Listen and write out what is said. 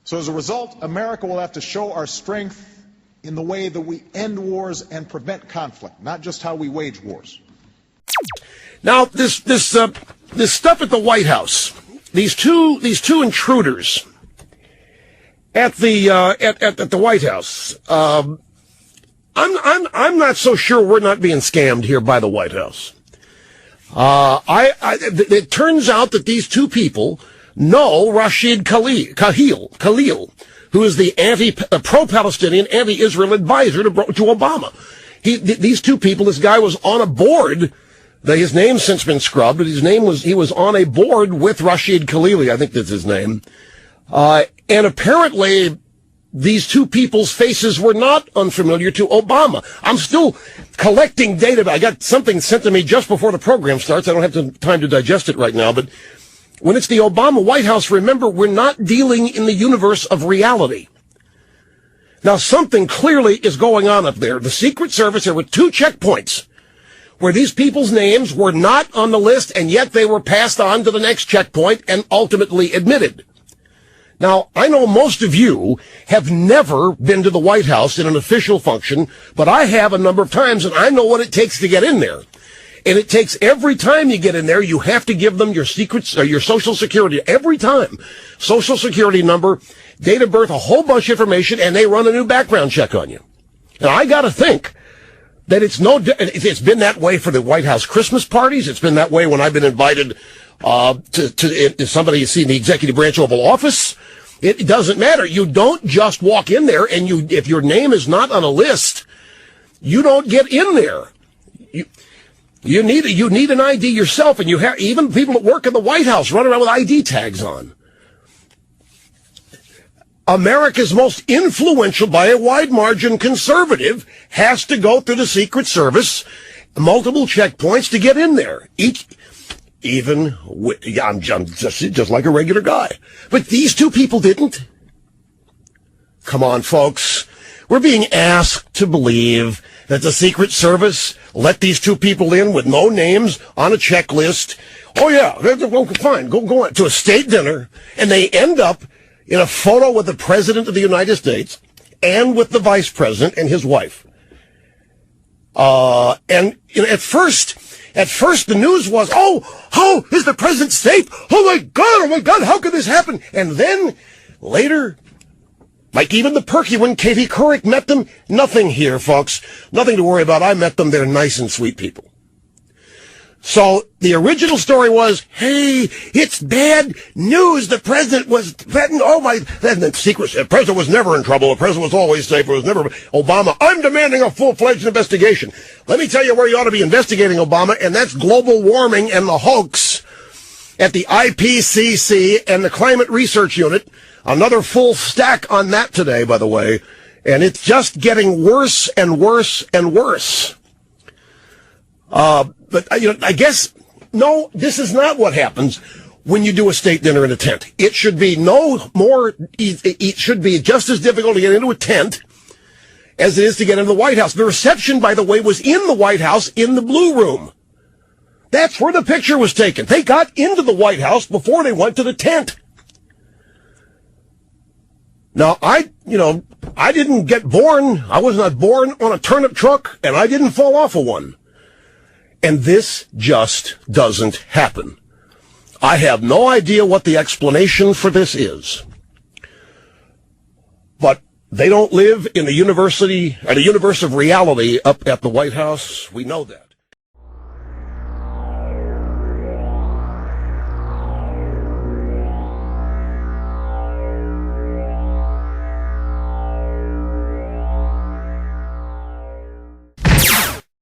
So as a result, America will have to show our strength in the way that we end wars and prevent conflict, not just how we wage wars. Now, this stuff at the White House, these two intruders at the White House, I'm not so sure we're not being scammed here by the White House. It turns out that these two people know Rashid Khalil, who is the pro-Palestinian, anti-Israel advisor to Obama. These two people, this guy was on a board. His name's since been scrubbed, but he was on a board with Rashid Khalili, I think that's his name. And apparently these two people's faces were not unfamiliar to Obama. I'm still collecting data. I got something sent to me just before the program starts. I don't have time to digest it right now, but when it's the Obama White House, remember, we're not dealing in the universe of reality. Now, something clearly is going on up there. The Secret Service, there were 2 checkpoints where these people's names were not on the list, and yet they were passed on to the next checkpoint and ultimately admitted. Now, I know most of you have never been to the White House in an official function, but I have a number of times, and I know what it takes to get in there. And it takes every time you get in there, you have to give them your secrets or your Social Security every time. Social Security number, date of birth, a whole bunch of information, and they run a new background check on you. And I got to think that it's been that way for the White House Christmas parties. It's been that way when I've been invited to somebody you see in the Executive Branch Oval Office. It doesn't matter. You don't just walk in there and if your name is not on a list, you don't get in there. You need an ID yourself, and even people that work in the White House run around with ID tags on. America's most influential, by a wide margin, conservative has to go through the Secret Service, multiple checkpoints to get in there. I'm just like a regular guy. But these two people didn't. Come on, folks. We're being asked to believe that the Secret Service let these two people in with no names on a checklist. Oh, yeah, fine, go on to a state dinner, and they end up in a photo with the President of the United States and with the Vice President and his wife. And at first, the news was, oh, is the President safe? Oh, my God, how could this happen? And then later, like even the perky one, Katie Couric met them. Nothing here, folks. Nothing to worry about. I met them. They're nice and sweet people. So the original story was, hey, it's bad news. The president was threatened. The president was never in trouble. The president was always safe. It was never Obama. I'm demanding a full-fledged investigation. Let me tell you where you ought to be investigating Obama, and that's global warming and the hoax at the IPCC and the Climate Research Unit. Another full stack on that today, by the way. And it's just getting worse and worse and worse. But I guess, no, this is not what happens when you do a state dinner in a tent. It should be it should be just as difficult to get into a tent as it is to get into the White House. The reception, by the way, was in the White House in the Blue Room. That's where the picture was taken. They got into the White House before they went to the tent. Now, I didn't get born. I was not born on a turnip truck, and I didn't fall off of one. And this just doesn't happen. I have no idea what the explanation for this is. But they don't live in the universe of reality up at the White House. We know that.